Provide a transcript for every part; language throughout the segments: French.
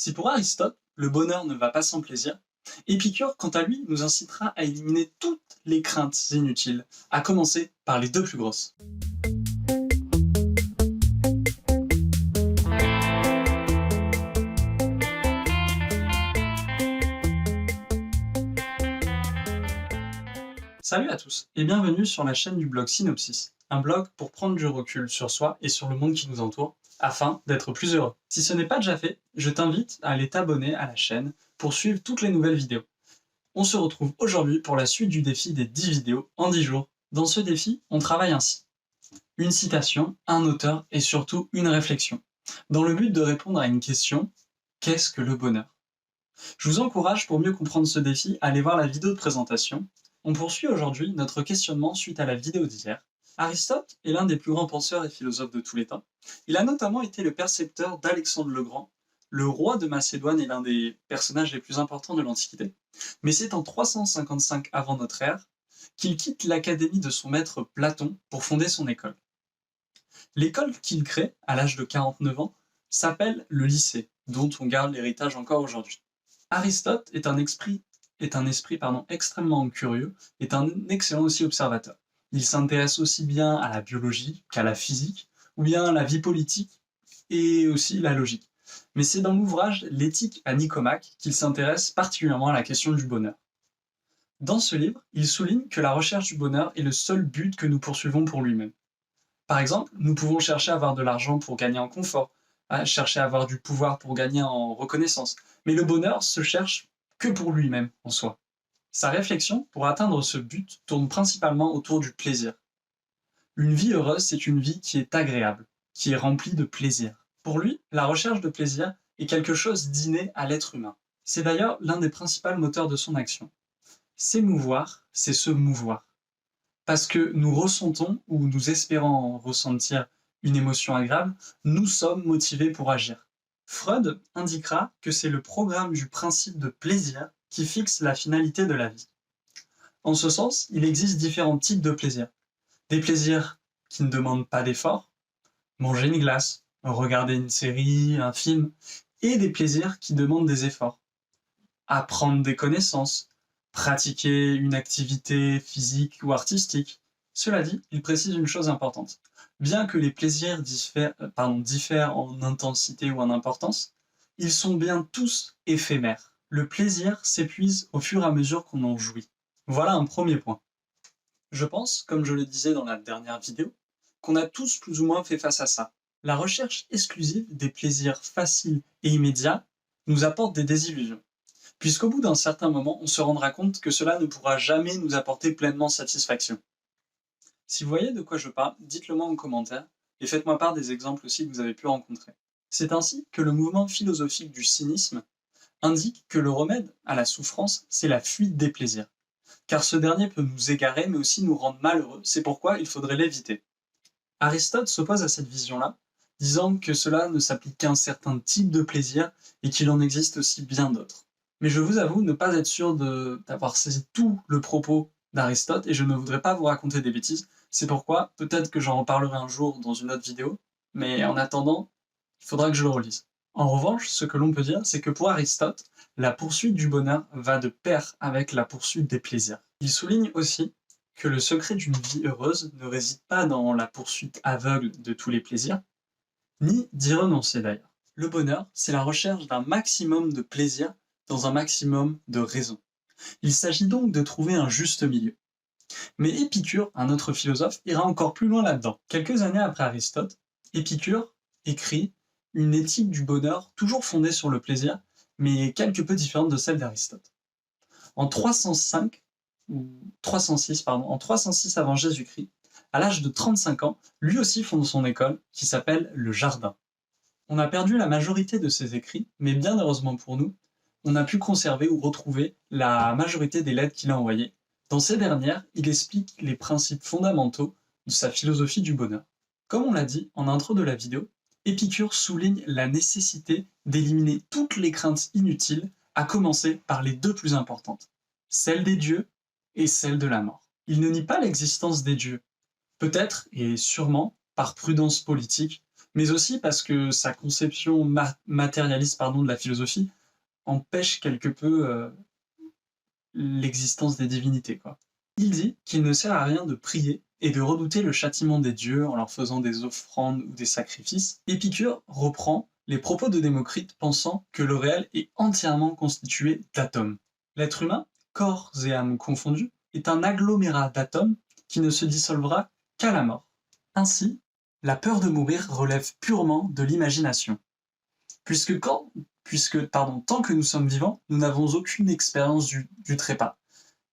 Si pour Aristote, le bonheur ne va pas sans plaisir, Épicure, quant à lui, nous incitera à éliminer toutes les craintes inutiles, à commencer par les deux plus grosses. Salut à tous et bienvenue sur la chaîne du blog Synopsis, un blog pour prendre du recul sur soi et sur le monde qui nous entoure, afin d'être plus heureux. Si ce n'est pas déjà fait, je t'invite à aller t'abonner à la chaîne pour suivre toutes les nouvelles vidéos. On se retrouve aujourd'hui pour la suite du défi des 10 vidéos en 10 jours. Dans ce défi, on travaille ainsi. Une citation, un auteur et surtout une réflexion, dans le but de répondre à une question: qu'est-ce que le bonheur? Je vous encourage, pour mieux comprendre ce défi, à aller voir la vidéo de présentation. On poursuit aujourd'hui notre questionnement suite à la vidéo d'hier. Aristote est l'un des plus grands penseurs et philosophes de tous les temps. Il a notamment été le percepteur d'Alexandre le Grand, le roi de Macédoine et l'un des personnages les plus importants de l'Antiquité. Mais c'est en 355 avant notre ère qu'il quitte l'académie de son maître Platon pour fonder son école. L'école qu'il crée, à l'âge de 49 ans, s'appelle le lycée, dont on garde l'héritage encore aujourd'hui. Aristote est un esprit extrêmement curieux, est un excellent aussi observateur. Il s'intéresse aussi bien à la biologie qu'à la physique, ou bien à la vie politique et aussi la logique. Mais c'est dans l'ouvrage L'éthique à Nicomaque qu'il s'intéresse particulièrement à la question du bonheur. Dans ce livre, il souligne que la recherche du bonheur est le seul but que nous poursuivons pour lui-même. Par exemple, nous pouvons chercher à avoir de l'argent pour gagner en confort, à chercher à avoir du pouvoir pour gagner en reconnaissance, mais le bonheur se cherche que pour lui-même en soi. Sa réflexion pour atteindre ce but tourne principalement autour du plaisir. Une vie heureuse, c'est une vie qui est agréable, qui est remplie de plaisir. Pour lui, la recherche de plaisir est quelque chose d'inné à l'être humain. C'est d'ailleurs l'un des principaux moteurs de son action. S'émouvoir, c'est se mouvoir. Parce que nous ressentons ou nous espérons ressentir une émotion agréable, nous sommes motivés pour agir. Freud indiquera que c'est le programme du principe de plaisir qui fixe la finalité de la vie. En ce sens, il existe différents types de plaisirs. Des plaisirs qui ne demandent pas d'effort, manger une glace, regarder une série, un film, et des plaisirs qui demandent des efforts. Apprendre des connaissances, pratiquer une activité physique ou artistique. Cela dit, il précise une chose importante. Bien que les plaisirs diffèrent en intensité ou en importance, ils sont bien tous éphémères. Le plaisir s'épuise au fur et à mesure qu'on en jouit. Voilà un premier point. Je pense, comme je le disais dans la dernière vidéo, qu'on a tous plus ou moins fait face à ça. La recherche exclusive des plaisirs faciles et immédiats nous apporte des désillusions, puisqu'au bout d'un certain moment, on se rendra compte que cela ne pourra jamais nous apporter pleinement satisfaction. Si vous voyez de quoi je parle, dites-le moi en commentaire et faites-moi part des exemples aussi que vous avez pu rencontrer. C'est ainsi que le mouvement philosophique du cynisme indique que le remède à la souffrance, c'est la fuite des plaisirs. Car ce dernier peut nous égarer mais aussi nous rendre malheureux, c'est pourquoi il faudrait l'éviter. Aristote s'oppose à cette vision-là, disant que cela ne s'applique qu'à un certain type de plaisir et qu'il en existe aussi bien d'autres. Mais je vous avoue ne pas être sûr d'avoir saisi tout le propos d'Aristote et je ne voudrais pas vous raconter des bêtises. C'est pourquoi peut-être que j'en reparlerai un jour dans une autre vidéo, mais en attendant, il faudra que je le relise. En revanche, ce que l'on peut dire, c'est que pour Aristote, la poursuite du bonheur va de pair avec la poursuite des plaisirs. Il souligne aussi que le secret d'une vie heureuse ne réside pas dans la poursuite aveugle de tous les plaisirs, ni d'y renoncer d'ailleurs. Le bonheur, c'est la recherche d'un maximum de plaisir dans un maximum de raison. Il s'agit donc de trouver un juste milieu. Mais Épicure, un autre philosophe, ira encore plus loin là-dedans. Quelques années après Aristote, Épicure écrit une éthique du bonheur toujours fondée sur le plaisir, mais quelque peu différente de celle d'Aristote. En 306 avant Jésus-Christ, à l'âge de 35 ans, lui aussi fonde son école qui s'appelle le Jardin. On a perdu la majorité de ses écrits, mais bien heureusement pour nous, on a pu conserver ou retrouver la majorité des lettres qu'il a envoyées. Dans ces dernières, il explique les principes fondamentaux de sa philosophie du bonheur. Comme on l'a dit en intro de la vidéo, Épicure souligne la nécessité d'éliminer toutes les craintes inutiles, à commencer par les deux plus importantes, celle des dieux et celle de la mort. Il ne nie pas l'existence des dieux. Peut-être, et sûrement, par prudence politique, mais aussi parce que sa conception matérialiste de la philosophie empêche quelque peu l'existence des divinités, quoi. Il dit qu'il ne sert à rien de prier et de redouter le châtiment des dieux en leur faisant des offrandes ou des sacrifices. Épicure reprend les propos de Démocrite pensant que le réel est entièrement constitué d'atomes. L'être humain, corps et âme confondus, est un agglomérat d'atomes qui ne se dissolvera qu'à la mort. Ainsi, la peur de mourir relève purement de l'imagination. Puisque tant que nous sommes vivants, nous n'avons aucune expérience du trépas.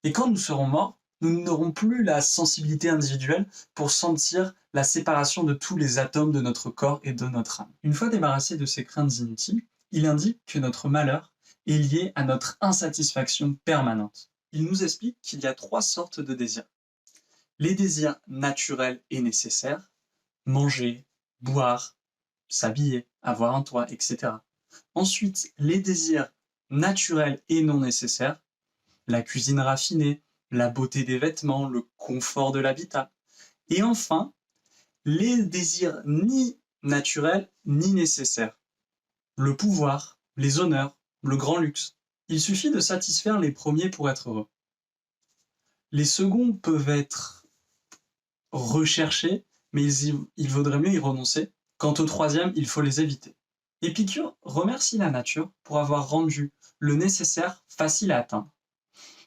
Et quand nous serons morts, nous n'aurons plus la sensibilité individuelle pour sentir la séparation de tous les atomes de notre corps et de notre âme. Une fois débarrassé de ces craintes inutiles, il indique que notre malheur est lié à notre insatisfaction permanente. Il nous explique qu'il y a 3 sortes de désirs. Les désirs naturels et nécessaires, manger, boire, s'habiller, avoir un toit, etc. Ensuite, les désirs naturels et non nécessaires, la cuisine raffinée, la beauté des vêtements, le confort de l'habitat. Et enfin, les désirs ni naturels ni nécessaires, le pouvoir, les honneurs, le grand luxe. Il suffit de satisfaire les premiers pour être heureux. Les seconds peuvent être recherchés, mais il vaudrait mieux y renoncer. Quant aux troisièmes, il faut les éviter. Épicure remercie la nature pour avoir rendu le nécessaire facile à atteindre.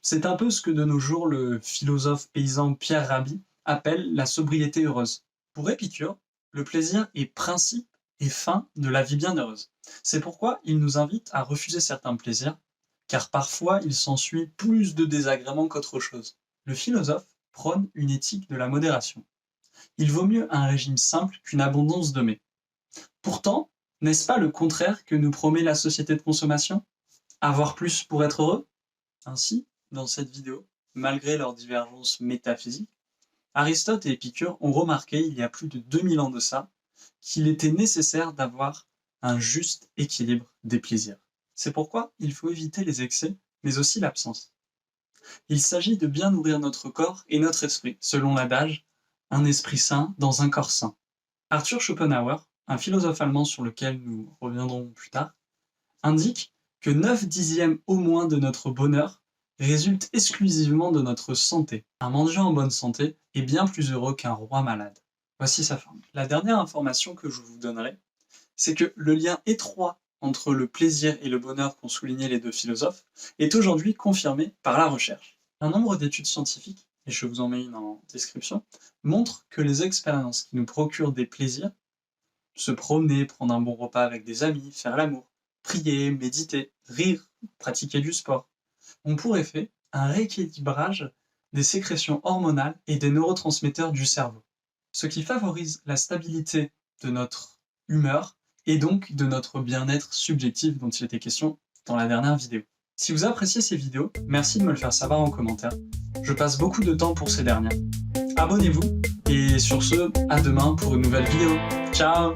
C'est un peu ce que de nos jours le philosophe paysan Pierre Rabhi appelle la sobriété heureuse. Pour Épicure, le plaisir est principe et fin de la vie bienheureuse. C'est pourquoi il nous invite à refuser certains plaisirs, car parfois il s'ensuit plus de désagréments qu'autre chose. Le philosophe prône une éthique de la modération. Il vaut mieux un régime simple qu'une abondance de mets. Pourtant, n'est-ce pas le contraire que nous promet la société de consommation? Avoir plus pour être heureux? Ainsi, dans cette vidéo, malgré leurs divergences métaphysiques, Aristote et Épicure ont remarqué il y a plus de 2000 ans de ça qu'il était nécessaire d'avoir un juste équilibre des plaisirs. C'est pourquoi il faut éviter les excès, mais aussi l'absence. Il s'agit de bien nourrir notre corps et notre esprit, selon l'adage « un esprit sain dans un corps sain ». Arthur Schopenhauer, un philosophe allemand sur lequel nous reviendrons plus tard, indique que 9/10 au moins de notre bonheur résulte exclusivement de notre santé. Un mendiant en bonne santé est bien plus heureux qu'un roi malade. Voici sa formule. La dernière information que je vous donnerai, c'est que le lien étroit entre le plaisir et le bonheur qu'ont souligné les 2 philosophes est aujourd'hui confirmé par la recherche. Un nombre d'études scientifiques, et je vous en mets une en description, montrent que les expériences qui nous procurent des plaisirs, se promener, prendre un bon repas avec des amis, faire l'amour, prier, méditer, rire, pratiquer du sport, ont pour effet un rééquilibrage des sécrétions hormonales et des neurotransmetteurs du cerveau, ce qui favorise la stabilité de notre humeur et donc de notre bien-être subjectif dont il était question dans la dernière vidéo. Si vous appréciez ces vidéos, merci de me le faire savoir en commentaire. Je passe beaucoup de temps pour ces dernières. Abonnez-vous et sur ce, à demain pour une nouvelle vidéo. Ciao!